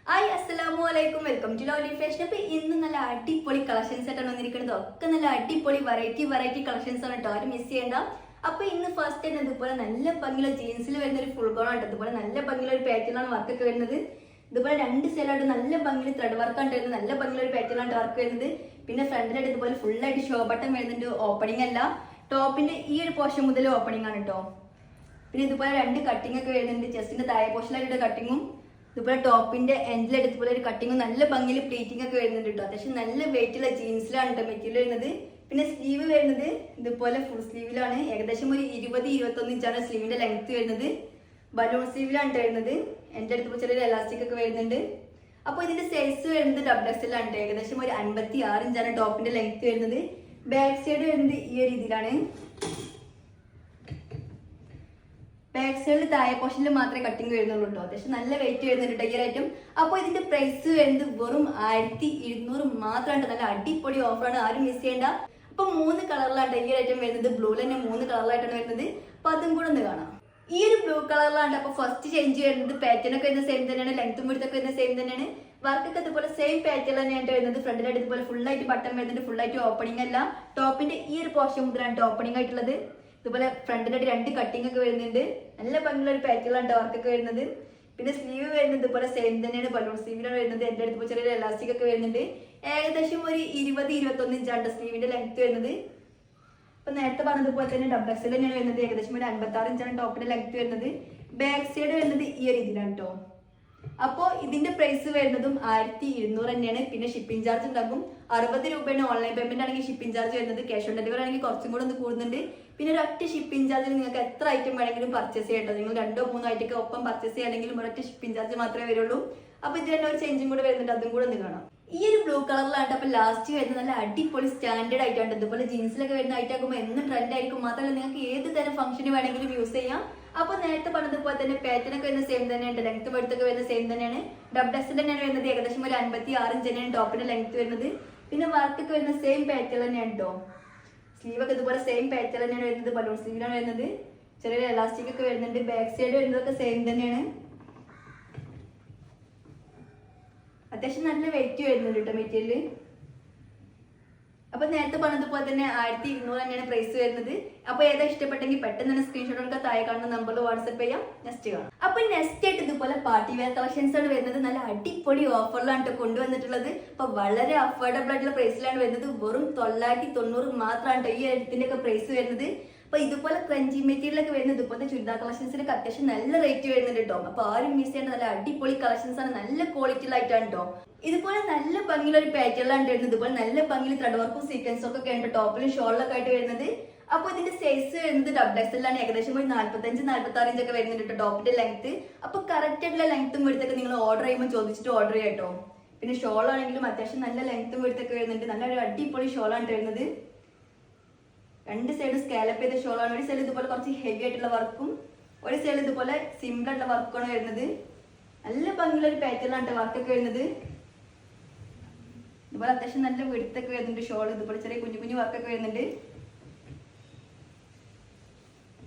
Hi അസ്സലാമു അലൈക്കും, welcome to lovely fashion. അപ്പോൾ ഇന്ന് നല്ല അടിപൊളി കളക്ഷൻസ് ആയിട്ടാണ് വന്നിരിക്കുന്നത്. ഒക്കെ നല്ല അടിപൊളി വെറൈറ്റി കളക്ഷൻസ് ആണ് കേട്ടോ, ആരും മിസ് ചെയ്യേണ്ട. അപ്പോൾ ഇന്ന് ഫസ്റ്റ് തന്നെ ഇതുപോലെ നല്ല ഭംഗിയുള്ള ജീൻസിൽ വരുന്ന ഒരു ഫുൾ ഗോൺ ആണ്. ഇതുപോലെ നല്ല ഭംഗിയുള്ള ഒരു പാറ്റേൺ ആണ് വർക്കൊക്കെ വരുന്നത്. ഇതുപോലെ രണ്ട് സൈഡായിട്ട് നല്ല ഭംഗിയിൽ ത്രെഡ് വർക്ക് ആണ് വരുന്നത്. നല്ല ഭംഗിയുള്ള ഒരു പാറ്റേൺ ആണ് വർക്ക് വരുന്നത്. പിന്നെ ഫ്രണ്ടിലായിട്ട് ഇതുപോലെ ഫുൾ ആയിട്ട് ഷോ ബട്ടൺ വരുന്നുണ്ട്. ഓപ്പണിംഗ് അല്ല, ടോപ്പിന്റെ ഈ ഒരു പോർഷൻ മുതൽ ഓപ്പണിംഗ് ആണ് കേട്ടോ. പിന്നെ ഇതുപോലെ രണ്ട് കട്ടിംഗ് ഒക്കെ വരുന്നുണ്ട്. ചെസ്റ്റിന്റെ താഴെ പോർഷനിലായിട്ട് കട്ടിങ്ങും ഇതുപോലെ ടോപ്പിന്റെ എൻഡിലായിട്ട് ഇതുപോലെ ഒരു കട്ടിങ്ങും നല്ല ഭംഗിയിൽ പ്ലീറ്റിംഗ് ഒക്കെ വരുന്നുണ്ട് കേട്ടോ. അത്യാവശ്യം നല്ല വെയിറ്റുള്ള ജീൻസിലാണ് കേട്ടോ മെറ്റീരിയൽ വരുന്നത്. പിന്നെ സ്ലീവ് വരുന്നത് ഇതുപോലെ ഫുൾ സ്ലീവിലാണ്. ഏകദേശം ഒരു 20-21 ഇഞ്ചാണ് സ്ലീവിന്റെ ലെങ്ത് വരുന്നത്. ബലൂൺ സ്ലീവിലാണ് വരുന്നത്. എൻ്റെ അടുത്ത് ചെറിയൊരു എലാസ്റ്റിക് ഒക്കെ വരുന്നുണ്ട്. അപ്പോൾ ഇതിന്റെ സൈസ് വരുന്നത് XXL ആണ്. ഏകദേശം ഒരു 56 ഇഞ്ചാണ് ടോപ്പിന്റെ ലെങ്ത് വരുന്നത്. ബാക്ക് സൈഡ് വരുന്നത് ഈ ഒരു രീതിയിലാണ്. ബാക്ക് സൈഡിൽ താഴെ പോർഷനിൽ മാത്രമേ കട്ടിങ് വരുന്നുള്ളൂ കേട്ടോ. അത്യാവശ്യം നല്ല വെയിറ്റ് വരുന്നുണ്ട് ഈ ഐറ്റം. അപ്പോൾ ഇതിന്റെ പ്രൈസ് വരുന്നത് വെറും 1200 മാത്രമാണ്. നല്ല അടിപൊളി ഓഫറാണ്, ആരും മിസ് ചെയ്യേണ്ട. അപ്പൊ 3 കളറിലാണ് ഈ ഐറ്റം വരുന്നത്. ബ്ലൂവിൽ തന്നെ 3 കളറിലായിട്ടാണ് വരുന്നത്. അപ്പൊ അതും കൂടെ ഒന്ന് കാണാം. ഈ ഒരു ബ്ലൂ കളറിലാണ്. അപ്പൊ ഫസ്റ്റ് ചേഞ്ച് വരുന്നത് പാറ്റേൺ ഒക്കെ വരുന്നത് സെയിം തന്നെയാണ്. ലെങ്ത്തും വിഡ്ത്തും വരുന്നത് സെയിം തന്നെയാണ്. വർക്കൊക്കെ ഇതുപോലെ സെയിം പാറ്റേൺ തന്നെയാണ് വരുന്നത്. ഫ്രണ്ടിലായിട്ട് ഇതുപോലെ ഫുൾ ആയിട്ട് ബട്ടൺ വരുന്നുണ്ട്. ഫുൾ ആയിട്ട് ഓപ്പണിംഗ് അല്ല, ടോപ്പിന്റെ ഈ ഒരു പോർഷൻ മുതലാണ് ഓപ്പണിംഗ് ആയിട്ടുള്ളത്. ഇതുപോലെ ഫ്രണ്ടിലായിട്ട് രണ്ട് കട്ടിംഗ് ഒക്കെ വരുന്നുണ്ട്. നല്ല ഭംഗിയുള്ള ഒരു പാറ്റേണിലാണ് വർക്കൊക്കെ വരുന്നത്. പിന്നെ സ്ലീവ് വരുന്നത് ഇതുപോലെ സെയിം തന്നെയാണ്. ബലൂൺ സ്ലീവിലാണ് വരുന്നത്. എൻ്റെ അടുത്ത് ചെറിയൊരു എലാസ്റ്റിക് ഒക്കെ വരുന്നുണ്ട്. ഏകദേശം ഒരു 20-21 ഇഞ്ചാണ് സ്ലീവിന്റെ ലെങ്ത് വരുന്നത്. അപ്പൊ നേരത്തെ പറഞ്ഞതുപോലെ തന്നെ XXL തന്നെയാണ് വരുന്നത്. ഏകദേശം ഒരു 56 ഇഞ്ചാണ് ടോപ്പിന്റെ ലെങ്ത് വരുന്നത്. ബാക്ക് സൈഡ് വരുന്നത് ഈ ഒരു ഇതിലാണ് കേട്ടോ. അപ്പോൾ ഇതിന്റെ പ്രൈസ് വരുന്നതും 1200 തന്നെയാണ്. പിന്നെ ഷിപ്പിംഗ് ചാർജ് ഉണ്ടാകും. 60 രൂപയാണ് ഓൺലൈൻ പേയ്മെന്റ് ആണെങ്കിൽ ഷിപ്പിംഗ് ചാർജ് വരുന്നത്. ക്യാഷ് ഓൺ ഡെലിവറി ആണെങ്കിൽ കുറച്ചും കൂടെ ഒന്ന് കൂടുന്നുണ്ട്. പിന്നെ ഒരു ഒറ്റ ഷിപ്പിംഗ് ചാർജിൽ നിങ്ങൾക്ക് എത്ര ഐറ്റം വേണമെങ്കിലും പർച്ചേസ് ചെയ്യട്ടോ. നിങ്ങൾ 2-3 ഐറ്റം ഒപ്പം പർച്ചേസ് ചെയ്യുകയാണെങ്കിലും ഒരൊറ്റ ഷിപ്പിംഗ് ചാർജ് മാത്രമേ വരുള്ളൂ. അപ്പൊ ഇതിൽ തന്നെ ഒരു ചേഞ്ചും കൂടെ വരുന്നുണ്ട്, അതും കൂടെ ഒന്ന് കാണാം. ഈ ഒരു ബ്ലൂ കളറിലാണ്. അപ്പൊ ലാസ്റ്റ് വരുന്നത് നല്ല അടിപൊളി സ്റ്റാൻഡേർഡ് ആയിട്ടാണ്. ഇതുപോലെ ജീൻസിലൊക്കെ വരുന്ന ഐറ്റം ആകുമ്പോൾ എന്നും ട്രെൻഡ് ആയിരിക്കും. മാത്രമല്ല നിങ്ങൾക്ക് ഏത് തരം ഫംഗ്ഷന് വേണമെങ്കിലും യൂസ് ചെയ്യാം. അപ്പൊ നേരത്തെ പറഞ്ഞതുപോലെ തന്നെ പാറ്റേൺ ഒക്കെ വരുന്ന സെയിം തന്നെയാണ്. ലെങ്ത് വെടുത്തൊക്കെ വരുന്ന സെയിം തന്നെയാണ്. XXL തന്നെയാണ് വരുന്നത്. ഏകദേശം ഒരു 56 ഇഞ്ച് തന്നെയാണ് ടോപ്പിന്റെ ലെങ്ത് വരുന്നത്. പിന്നെ വർക്കൊക്കെ വരുന്ന സെയിം പാറ്റേൺ തന്നെയാണ് കേട്ടോ. സ്ലീവ് ഒക്കെ ഇതുപോലെ സെയിം പാറ്റേൺ തന്നെയാണ് വരുന്നത്. ബലൂൺ സ്ലീവിലാണ് വരുന്നത്. ചെറിയൊരു എലാസ്റ്റിക് ഒക്കെ വരുന്നുണ്ട്. ബാക്ക് സൈഡ് വരുന്നതൊക്കെ സെയിം തന്നെയാണ്. അത്യാവശ്യം നല്ല വെയിറ്റ് വരുന്നുണ്ട് കേട്ടോ മെറ്റീരിയൽ. അപ്പൊ നേരത്തെ പറഞ്ഞതുപോലെ തന്നെ 1200 തന്നെയാണ് പ്രൈസ് വരുന്നത്. അപ്പൊ ഏതാ ഇഷ്ടപ്പെട്ടെങ്കിൽ പെട്ടെന്ന് തന്നെ സ്ക്രീൻഷോട്ട് എടുക്കുക. താഴെ കാണുന്ന നമ്പറിൽ വാട്സ്ആപ്പ് ചെയ്യാം. നെക്സ്റ്റ് കാണാം. അപ്പൊ നെക്സ്റ്റ് ആയിട്ട് ഇതുപോലെ പാർട്ടി വെയർ കളക്ഷൻസ് ആണ് വരുന്നത്. നല്ല അടിപൊളി ഓഫറിലാണ് കൊണ്ടുവന്നിട്ടുള്ളത്. അപ്പൊ വളരെ അഫോർഡബിൾ ആയിട്ടുള്ള പ്രൈസിലാണ് വരുന്നത്. വെറും 990 മാത്രമാണ് ഈ എഴുത്തിന്റെ ഒക്കെ പ്രൈസ് വരുന്നത്. അപ്പൊ ഇതുപോലെ ക്രഞ്ചി മെറ്റീരിയൽ ഒക്കെ വരുന്നത് ഇതുപോലത്തെ ചുരിദാർ കളക്ഷൻസിനൊക്കെ അത്യാവശ്യം നല്ല റേറ്റ് വരുന്നുണ്ട് കേട്ടോ. അപ്പൊ ആരും മിസ് ചെയ്യേണ്ട നല്ല അടിപൊളി കളക്ഷൻസ് ആണ്. നല്ല ക്വാളിറ്റിയിലായിട്ടാണ് കേട്ടോ. ഇതുപോലെ നല്ല ഭംഗിയുള്ള ഒരു പാറ്റേണിലാണ് വരുന്നത്. ഇതുപോലെ നല്ല ഭംഗിയിൽ ത്രെഡ് വർക്കും സീക്വൻസും ഒക്കെ ഉണ്ട് ടോപ്പിലും ഷോളിലൊക്കെ ആയിട്ട് വരുന്നത്. അപ്പൊ ഇതിന്റെ സൈസ് വരുന്നത് XXL ആണ്. ഏകദേശം ഒരു 45-46 ഇഞ്ചൊക്കെ വരുന്നുണ്ട് കേട്ടോ ടോപ്പിന്റെ ലെങ്ത്. അപ്പൊ കറക്റ്റ് ആയിട്ടുള്ള ലെങ്ത്തും വെടുത്തൊക്കെ നിങ്ങൾ ഓർഡർ ചെയ്യുമ്പോൾ ചോദിച്ചിട്ട് ഓർഡർ ചെയ്യാം കേട്ടോ. പിന്നെ ഷോൾ ആണെങ്കിലും അത്യാവശ്യം നല്ല ലെങ്ത്തും വെടുത്തൊക്കെ വരുന്നുണ്ട്. നല്ലൊരു അടിപൊളി ഷോളാണ് വരുന്നത്. രണ്ട് സൈഡ് സ്കാലപ്പ് ചെയ്ത ഷോളാണ്. ഒരു സൈഡ് ഇതുപോലെ കുറച്ച് ഹെവി ആയിട്ടുള്ള വർക്കും, ഒരു സൈഡ് ഇതുപോലെ സിമ്പിൾ ആയിട്ടുള്ള വർക്കാണ് വരുന്നത്. നല്ല ഭംഗിയുള്ള ഒരു പാറ്റേണിലാണ് വർക്കൊക്കെ വരുന്നത്. ഇതുപോലെ അത്യാവശ്യം നല്ല വെടുത്തൊക്കെ വരുന്നുണ്ട് ഷോൾ. ഇതുപോലെ ചെറിയ കുഞ്ഞു കുഞ്ഞു വർക്കൊക്കെ വരുന്നുണ്ട്.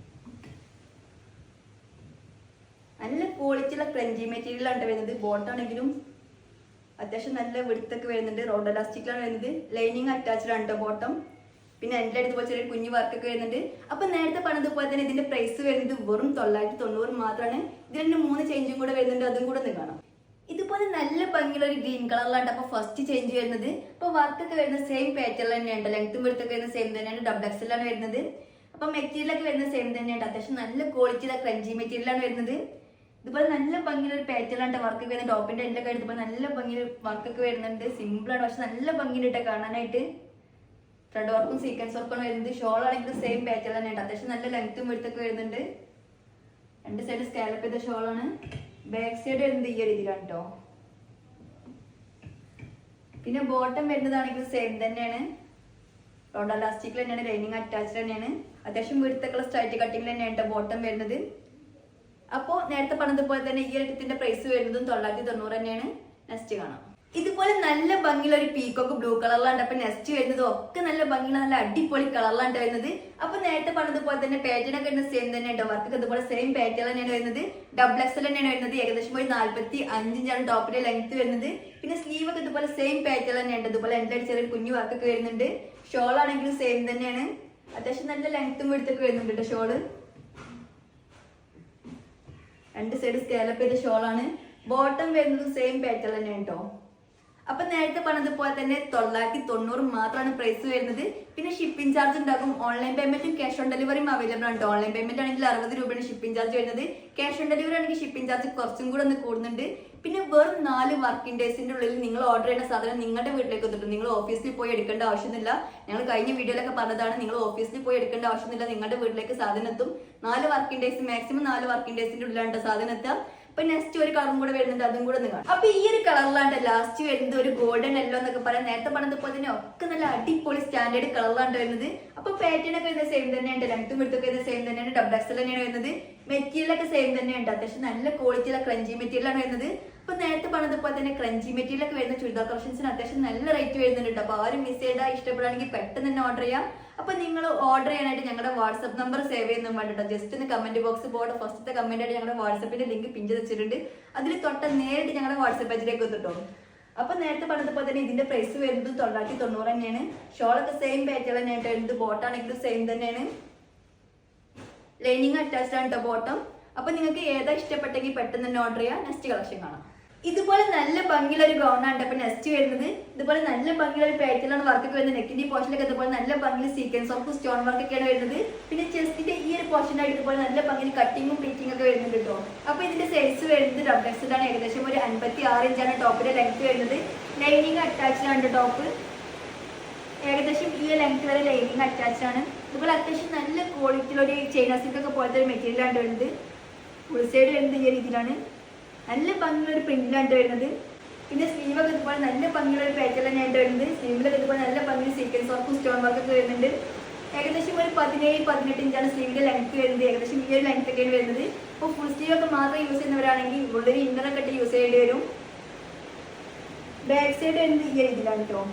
നല്ല ക്വാളിറ്റിയുള്ള ക്രഞ്ചി മെറ്റീരിയലാണ് വരുന്നത്. ബോട്ടാണെങ്കിലും അത്യാവശ്യം നല്ല വെടുത്തൊക്കെ വരുന്നുണ്ട്. റോഡ് എലാസ്റ്റിക്കിലാണ് വരുന്നത്. ലൈനിങ് അറ്റാച്ച്ഡ് ആണ് കേട്ടോ ബോട്ടം. പിന്നെ എൻ്റെ അടുത്ത് ചെറിയ കുഞ്ഞു വർക്കൊക്കെ വരുന്നുണ്ട്. അപ്പൊ നേരത്തെ പറഞ്ഞതുപോലെ തന്നെ ഇതിന്റെ പ്രൈസ് വരുന്നത് വെറും 990 മാത്രമാണ്. ഇതിന് 3 ചേഞ്ചും കൂടെ വരുന്നുണ്ട്, അതും കൂടെ ഒന്ന് കാണാം. ഇതുപോലെ നല്ല ഭംഗിയുള്ള ഒരു ഗ്രീൻ കളറിലാണ് അപ്പൊ ഫസ്റ്റ് ചേഞ്ച് വരുന്നത്. അപ്പൊ വർക്കൊക്കെ വരുന്ന സെയിം പാറ്റേൺ തന്നെയാണ്. ലെങ്ത്തും വെടുത്തൊക്കെ വരുന്ന സെയിം തന്നെയാണ്. XXL ആണ് വരുന്നത്. അപ്പൊ മെറ്റീരിയൽ ഒക്കെ വരുന്ന സെയിം തന്നെയാണ്. അത്യാവശ്യം നല്ല ക്വാളിറ്റിയുള്ള ക്രഞ്ചി മെറ്റീരിയലാണ് വരുന്നത്. ഇതുപോലെ നല്ല ഭംഗിയുള്ള ഒരു പാറ്റേണിലാണ് വർക്ക് വരുന്നത്. ടോപ്പിന്റെ എല്ലൊക്കെ ഇതുപോലെ നല്ല ഭംഗിയിൽ വർക്കൊക്കെ വരുന്നുണ്ട്. സിമ്പിൾ ആണ്, പക്ഷെ നല്ല ഭംഗിയിലിട്ട് കാണാനായിട്ട്. ത്രെഡ് വർക്കും സീക്വൻസ് വർക്കാണ് വരുന്നത്. ഷോൾ ആണെങ്കിൽ സെയിം പാറ്റേൺ തന്നെയാണ്. അത്യാവശ്യം നല്ല ലെങ്ത്തും വെടുത്തൊക്കെ വരുന്നുണ്ട്. രണ്ട് സൈഡ് സ്കാലപ്പ് ചെയ്ത ഷോളാണ്. ബാക്ക് സൈഡ് വരുന്നത് ഈ ഒരു രീതിയിലാണ് കേട്ടോ. പിന്നെ ബോട്ടം വരുന്നതാണെങ്കിൽ സെയിം തന്നെയാണ്. റോഡ് എലാസ്റ്റിക്കിൽ തന്നെയാണ്. ലൈനിങ് അറ്റാച്ച്ഡ് തന്നെയാണ്. അത്യാവശ്യം വെടുത്തൊക്കെയുള്ള സ്ട്രൈറ്റ് കട്ടിങ്ങിൽ തന്നെയാണ് കേട്ടോ ബോട്ടം വരുന്നത്. അപ്പോൾ നേരത്തെ പറഞ്ഞതുപോലെ തന്നെ ഈ ഐറ്റത്തിന്റെ പ്രൈസ് വരുന്നതും 990 തന്നെയാണ്. നെക്സ്റ്റ് കാണാം. ഇതുപോലെ നല്ല ഭംഗിയുള്ള ഒരു പീക്കോക്ക് ബ്ലൂ കളറിലാണ് അപ്പൊ നെക്സ്റ്റ് വരുന്നത് ഒക്കെ നല്ല ഭംഗിയുള്ള നല്ല അടിപൊളി കളറിലാണ് വരുന്നത്. അപ്പൊ നേരത്തെ പറഞ്ഞതുപോലെ തന്നെ പാറ്റേൺ ഒക്കെ വരുന്നത് സെയിം തന്നെ ഉണ്ടോ, വർക്ക് ഇതുപോലെ സെയിം പാറ്റേൺ തന്നെയാണ് വരുന്നത്. ഡബിൾ എക്സൽ തന്നെയാണ് വരുന്നത്. ഏകദേശം ഒരു 45 ഇഞ്ചാണ് ടോപ്പിന്റെ ലെങ്ത് വരുന്നത്. പിന്നെ സ്ലീവ് ഒക്കെ ഇതുപോലെ സെയിം പാറ്റേൺ തന്നെയുണ്ട്. ഇതുപോലെ എൻ്റെ ചെറിയൊരു കുഞ്ഞു വർക്കൊക്കെ വരുന്നുണ്ട്. ഷോൾ ആണെങ്കിലും സെയിം തന്നെയാണ്. അത്യാവശ്യം നല്ല ലെങ്ത്തും എടുത്തൊക്കെ വരുന്നുണ്ട് കേട്ടോ ഷോള്. രണ്ട് സൈഡ് സ്കാലപ്പ് ചെയ്ത ഷോളാണ്. ബോട്ടം വരുന്നത് സെയിം പാറ്റേൺ തന്നെയാണ് കേട്ടോ. അപ്പൊ നേരത്തെ പറഞ്ഞതുപോലെ തന്നെ 990 മാത്രമാണ് പ്രൈസ് വരുന്നത്. പിന്നെ ഷിപ്പിംഗ് ചാർജ് ഉണ്ടാകും. ഓൺലൈൻ പേയ്മെന്റും ക്യാഷ് ഓൺ ഡെലിവറിയും അവൈലബിൾ ആണ്. ഓൺലൈൻ പേയ്മെന്റ് ആണെങ്കിൽ 60 രൂപയാണ് ഷിപ്പിംഗ് ചാർജ് വരുന്നത്. ക്യാഷ് ഓൺ ഡെലിവറി ആണെങ്കിൽ ഷിപ്പിംഗ് ചാർജ് കുറച്ചും കൂടെ ഒന്ന് കൂടുന്നുണ്ട്. പിന്നെ വെറും 4 വർക്കിംഗ് ഡേയ്സിന്റെ ഉള്ളിൽ നിങ്ങൾ ഓർഡർ ചെയ്യുന്ന സാധനം നിങ്ങളുടെ വീട്ടിലേക്ക് എത്തിട്ടുണ്ട്. നിങ്ങൾ ഓഫീസിൽ പോയി എടുക്കേണ്ട ആവശ്യമൊന്നുമില്ല. ഞങ്ങൾ കഴിഞ്ഞ വീഡിയോയിലൊക്കെ പറഞ്ഞതാണ്, നിങ്ങൾ ഓഫീസിൽ പോയി എടുക്കേണ്ട ആവശ്യമൊന്നുമില്ല. നിങ്ങളുടെ വീട്ടിലേക്ക് സാധനം എത്തും. 4 വർക്കിംഗ് ഡേയ്സ്, മാക്സിമം 4 വർക്കിംഗ് ഡേയ്സിന്റെ ഉള്ളിലാണ് സാധനം എത്തുക. അപ്പൊ നെക്സ്റ്റ് ഒരു കളറും കൂടെ വരുന്നുണ്ട്, അതും കൂടെ ഒന്ന് കാണാം. അപ്പൊ ഈ ഒരു കളറിലാണ് ലാസ്റ്റ് വരുന്നത് ഒരു ഗോൾഡൻ യെല്ലോ എന്നൊക്കെ പറയാം. നേരത്തെ പറഞ്ഞതുപോലെ തന്നെ ഒക്കെ നല്ല അടിപൊളി സ്റ്റാൻഡേർഡ് കളറിലാണ് വരുന്നത്. അപ്പൊ പാറ്റേൺ ഒക്കെ വരുന്നത് സെയിം തന്നെയുണ്ട്. ലെങ്ത്തും വിഡ്ത്തും ഒക്കെ സെയിം തന്നെയാണ്. ഡബിൾ എക്സൽ തന്നെയാണ് വരുന്നത്. മെറ്റീരിയൽ ഒക്കെ സെയിം തന്നെയുണ്ട്. അത്യാവശ്യം നല്ല ക്വാളിറ്റിയുള്ള ക്രഞ്ചി മെറ്റീരിയൽ ആണ് വരുന്നത്. അപ്പൊ നേരത്തെ പറഞ്ഞതുപോലെ തന്നെ ക്രഞ്ചി മെറ്റീരിയൽ ഒക്കെ വരുന്ന ചുരിദാർ കളക്ഷൻസിന് അത്യാവശ്യം നല്ല റേറ്റ് വരുന്നുണ്ട്. അപ്പൊ ആരും മിസ് ചെയ്താൽ ഇഷ്ടപ്പെടുകയാണെങ്കിൽ പെട്ടെന്ന് തന്നെ ഓർഡർ ചെയ്യാം. അപ്പൊ നിങ്ങൾ ഓർഡർ ചെയ്യാനായിട്ട് ഞങ്ങളുടെ വാട്സ്ആപ്പ് നമ്പർ സേവ് ചെയ്യുന്നു വേണ്ടിട്ടോ. ജസ്റ്റ് ഒന്ന് കമന്റ് ബോക്സ് പോകട്ടെ. ഫസ്റ്റത്തെ കമന്റ് ആയിട്ട് ഞങ്ങളുടെ വാട്സ്ആപ്പിന്റെ ലിങ്ക് പിൻ ചെയ്ത് വെച്ചിട്ടുണ്ട്. അതിൽ തൊട്ട നേരിട്ട് ഞങ്ങളുടെ വാട്സ്ആപ്പ് പേജിലേക്ക് എത്തിട്ടോ. അപ്പൊ നേരത്തെ പറഞ്ഞതുപോലെ തന്നെ ഇതിന്റെ പ്രൈസ് വരുന്നത് 990 തന്നെയാണ്. ഷോളൊക്കെ സെയിം പാറ്റേൺ തന്നെയായിട്ട് വരുന്നത്. ബോട്ടാണെങ്കിലും സെയിം തന്നെയാണ്. ലൈനിങ് അറ്റാച്ച്ഡ് ആണ് കേട്ടോ ബോട്ടം. അപ്പൊ നിങ്ങൾക്ക് ഏതാ ഇഷ്ടപ്പെട്ടെങ്കിൽ പെട്ടെന്ന് തന്നെ ഓർഡർ ചെയ്യാം. നെക്സ്റ്റ് കളക്ഷൻ കാണാം. ഇതുപോലെ നല്ല ഭംഗിയുള്ള ഒരു ഗൗൺ ആണ് അപ്പൊ നെക്സ്റ്റ് വരുന്നത്. ഇതുപോലെ നല്ല ഭംഗിയുള്ള ഒരു പാറ്റേണിലാണ് വർക്കൊക്കെ വരുന്നത്. നെക്കിന്റെ പോർഷനിലൊക്കെ ഇതുപോലെ നല്ല ഭംഗിയിൽ സീക്വൻസ് ഓഫ് സ്റ്റോൺ വർക്ക് ഒക്കെയാണ് വരുന്നത്. പിന്നെ ചെസ്റ്റിന്റെ ഈ ഒരു പോർഷനായിട്ട് ഇതുപോലെ നല്ല ഭംഗിയിൽ കട്ടിങ്ങും പ്ലീറ്റിംഗ് ഒക്കെ വരുന്നുണ്ട് കേട്ടോ. അപ്പൊ ഇതിന്റെ സൈസ് വരുന്നത് ഡബിൾ എക്സൽ ആണ്. ഏകദേശം ഒരു 56 ഇഞ്ചാണ് ടോപ്പിന്റെ ലെങ്ത് വരുന്നത്. ലൈനിങ് അറ്റാച്ച്ഡ് ആണ് ടോപ്പ്. ഏകദേശം ഈ ലെങ്ത് വരെ ലൈനിങ് അറ്റാച്ച്ഡ് ആണ്. ഇതുപോലെ അത്യാവശ്യം നല്ല ക്വാളിറ്റിയുള്ള ഒരു ചൈന സിൽക്ക് ഒക്കെ പോലത്തെ ഒരു മെറ്റീരിയൽ ആണ് വരുന്നത്. ഫുൾ സൈഡ് വരുന്നത് ഈ രീതിയിലാണ്. നല്ല ഭംഗിയുള്ള ഒരു പ്രിന്റിലാണ് വരുന്നത്. പിന്നെ സ്ലീവൊക്കെ ഇതുപോലെ നല്ല ഭംഗിയുള്ള ഒരു പാറ്റേൺ തന്നെയാണ് വരുന്നത്. സ്ലീവിലൊക്കെ ഇതുപോലെ നല്ല ഭംഗി സീക്വൻസ് വർക്കും സ്റ്റോൺ വർക്ക് ഒക്കെ വരുന്നുണ്ട്. ഏകദേശം ഒരു 17-18 ഇഞ്ചാണ് സ്ലീവിന്റെ ലെങ്ത് വരുന്നത്. ഏകദേശം ഈ ഒരു ലെങ്ത് ഒക്കെയാണ് വരുന്നത്. അപ്പോൾ ഫുൾ സ്ലീവ് ഒക്കെ മാത്രം യൂസ് ചെയ്യുന്നവരാണെങ്കിൽ ഉള്ളൊരു ഇന്നറൊക്കെ ഇട്ട് യൂസ് ചെയ്യേണ്ടി വരും. ബാക്ക് സൈഡ് വരുന്നത് ഈ രീതിയിലാണ് കേട്ടോ.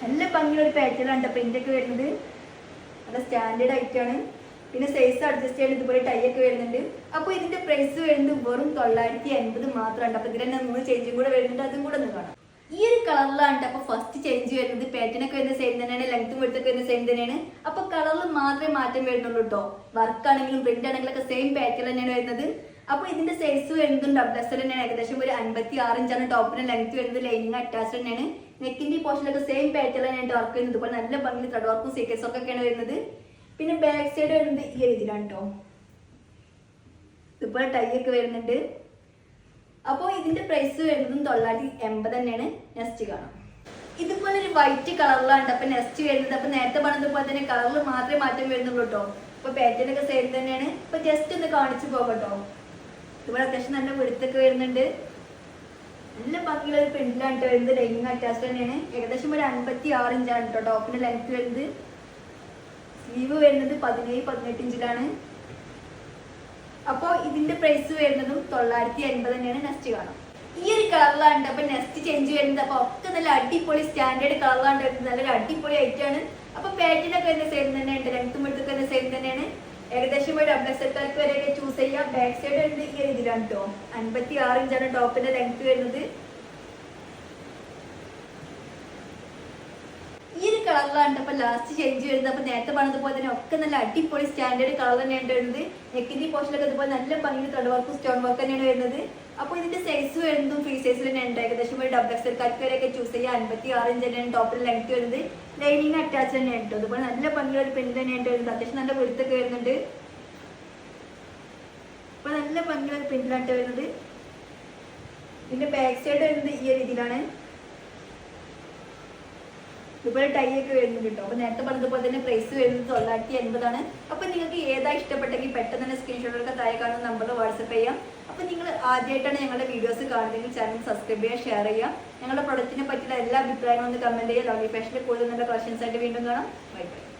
നല്ല ഭംഗിയുള്ള ഒരു പാറ്റേൺ ആണ് പ്രിന്റ് ഒക്കെ വരുന്നത്. നല്ല സ്റ്റാൻഡേർഡ് ആയിട്ടാണ്. പിന്നെ സൈസ് അഡ്ജസ്റ്റ് ചെയ്യാൻ ഇതുപോലെ ടൈ ഒക്കെ വരുന്നുണ്ട്. അപ്പോൾ ഇതിന്റെ പ്രൈസ് വരുന്നത് വെറും 950 മാത്രമാണ്. അപ്പൊ ഇതിൽ തന്നെ 3 ചേഞ്ചും കൂടെ വരുന്നുണ്ട്, അതും കൂടെ ഒന്ന് കാണാം. ഈ ഒരു കളറിലാണ് അപ്പൊ ഫസ്റ്റ് ചേഞ്ച് വരുന്നത്. പാറ്റേൺ ഒക്കെ വരുന്നത് സെയിം തന്നെയാണ്. ലെങ്ത്തും വെടുത്തൊക്കെ വരുന്നത് സെയിം തന്നെയാണ്. അപ്പൊ കളറിൽ മാത്രമേ മാറ്റം വരുന്നുള്ളൂ കേട്ടോ. വർക്ക് ആണെങ്കിലും പ്രിന്റ് ആണെങ്കിലും ഒക്കെ സെയിം പാറ്റേൺ തന്നെയാണ് വരുന്നത്. അപ്പൊ ഇതിന്റെ സൈസ് വരുന്നതും ഡബിൾ എക്സൽ തന്നെയാണ്. ഏകദേശം ഒരു 56 ഇഞ്ചാണ് ടോപ്പിന് ലെങ്ത് വരുന്നത്. ലൈനിങ് അറ്റാച്ച്ഡ് തന്നെയാണ്. നെക്കിന്റെ പോർഷനിലൊക്കെ സെയിം പാറ്റേൺ തന്നെയാണ് വർക്ക് ചെയ്യുന്നത്. ഇതുപോലെ നല്ല ഭംഗി ത്രെഡ് വർക്കും സീക്വൻസ് ഒക്കെയാണ് വരുന്നത്. പിന്നെ ബാക്ക് സൈഡ് വരുന്നത് ഈ രീതിയിലാണ് കേട്ടോ. ഇതുപോലെ ടൈ ഒക്കെ വരുന്നുണ്ട്. അപ്പോൾ ഇതിന്റെ പ്രൈസ് വരുന്നതും 980 തന്നെയാണ്. നെക്സ്റ്റ് കാണാം. ഇതുപോലെ ഒരു വൈറ്റ് കളറിലാണ് അപ്പൊ നെക്സ്റ്റ് വരുന്നത്. അപ്പൊ നേരത്തെ പറഞ്ഞതുപോലെ തന്നെ കളറിൽ മാത്രമേ മാറ്റം വരുന്നുള്ളൂ കേട്ടോ. അപ്പൊ പാറ്റേൺ ഒക്കെ സെയിം തന്നെയാണ്. അപ്പൊ ജസ്റ്റ് ഒന്ന് കാണിച്ചു പോകട്ടോ. ഇതുപോലെ അത്യാവശ്യം നല്ല വെളുത്തൊക്കെ വരുന്നുണ്ട്. നല്ല ഭംഗിയുള്ള ഒരു പ്രിന്റിലാണ് വരുന്നത്. ലൈനിങ് അറ്റാച്ച്ഡ് തന്നെയാണ്. ഏകദേശം ഒരു 56 ഇഞ്ചാണ് കേട്ടോ ടോപ്പിന്റെ ലെങ്ത് വരുന്നത്. സ്ലീവ് വരുന്നത് 17-18 ഇഞ്ചിലാണ്. അപ്പോൾ ഇതിന്റെ പ്രൈസ് വരുന്നതും 980 തന്നെയാണ്. നെക്സ്റ്റ് കാണാം. ഈ ഒരു കളറിലാണ് അപ്പൊ നെക്സ്റ്റ് ചേഞ്ച് വരുന്നത്. അപ്പൊ ഒക്കെ നല്ല അടിപൊളി സ്റ്റാൻഡേർഡ് കളറിലാണ് വരുന്നത്. നല്ലൊരു അടിപൊളി ഐറ്റാണ്. അപ്പൊ പാറ്റേൺ ഒക്കെ തന്നെ സെയിം തന്നെയുണ്ട്. ലെങ്ത്തും വെടുത്തൊക്കെ തന്നെ സെയിം തന്നെയാണ്. ഏകദേശം ഒരു ഡബിൾ എക്സൽക്കാർക്ക് വരെയൊക്കെ ചൂസ് ചെയ്യാം. ബാക്ക് സൈഡ് വരുന്നത് ഈ രീതിയിലാണ് കേട്ടോ. 56 ഇഞ്ചാണ് ടോപ്പിന്റെ ലെങ്ത് വരുന്നത്. ഈ ഒരു കളറിലാണ് അപ്പൊ ലാസ്റ്റ് ചേഞ്ച് വരുന്നത്. അപ്പൊ നേരത്തെ പറഞ്ഞതുപോലെ തന്നെ ഒക്കെ നല്ല അടിപൊളി സ്റ്റാൻഡേർഡ് കളർ തന്നെയാണ് വരുന്നത്. നെക്കിന്റെ പോർഷനിലൊക്കെ അതുപോലെ നല്ല ഭംഗി ത്രെഡ് വർക്കും സ്റ്റോൺ വർക്ക് തന്നെയാണ് വരുന്നത്. അപ്പോൾ ഇതിന്റെ സൈസ് വരുന്നതും ഫ്രീ സൈസിൽ തന്നെ ഉണ്ട്. ഏകദേശം ഒരു ഡബിൾ എക്സൽക്കാർക്ക് വരെയൊക്കെ ചൂസ് ചെയ്യാം. 56 ഇഞ്ച് തന്നെയാണ് ടോപ്പിൽ ലെങ്ത് വരുന്നത്. ലൈനിങ് അറ്റാച്ച് തന്നെയാണ് കേട്ടോ. അതുപോലെ നല്ല ഭംഗിയുള്ള ഒരു പ്രിന്റ് തന്നെയാണ് വരുന്നത്. അത്യാവശ്യം നല്ല വെളുത്തൊക്കെ വരുന്നുണ്ട്. അപ്പൊ നല്ല ഭംഗിയുള്ള ഒരു പ്രിന്റിലാണ് വരുന്നത്. ഇതിന്റെ ബാക്ക് സൈഡ് വരുന്നത് ഈ രീതിയിലാണ്. ഇതുപോലെ ടൈ ഒക്കെ വരുന്നുണ്ട് കേട്ടോ. അപ്പൊ നേരത്തെ പറഞ്ഞതുപോലെ തന്നെ പ്രൈസ് വരുന്നത് 980 ആണ്. അപ്പൊ നിങ്ങൾക്ക് ഏതാ ഇഷ്ടപ്പെട്ടെങ്കിൽ പെട്ടെന്ന് തന്നെ സ്ക്രീൻഷോട്ടൊക്കെ താഴെ കാണുന്ന നമ്പറിൽ വാട്സപ്പ് ചെയ്യാം. അപ്പൊ നിങ്ങൾ ആദ്യമായിട്ടാണ് ഞങ്ങളുടെ വീഡിയോസ് കാണുന്നതെങ്കിൽ ചാനൽ സബ്സ്ക്രൈബ് ചെയ്യുക, ഷെയർ ചെയ്യുക. ഞങ്ങളുടെ പ്രൊഡക്റ്റിനെ പറ്റിയുള്ള എല്ലാ അഭിപ്രായങ്ങളും ഒന്ന് കമന്റ് ചെയ്യുക. ലവ്ലി ഫാഷനിൽ കൂടുതൽ നല്ല കളക്ഷൻസ് ആയിട്ട് വീണ്ടും കാണാം. Bye bye.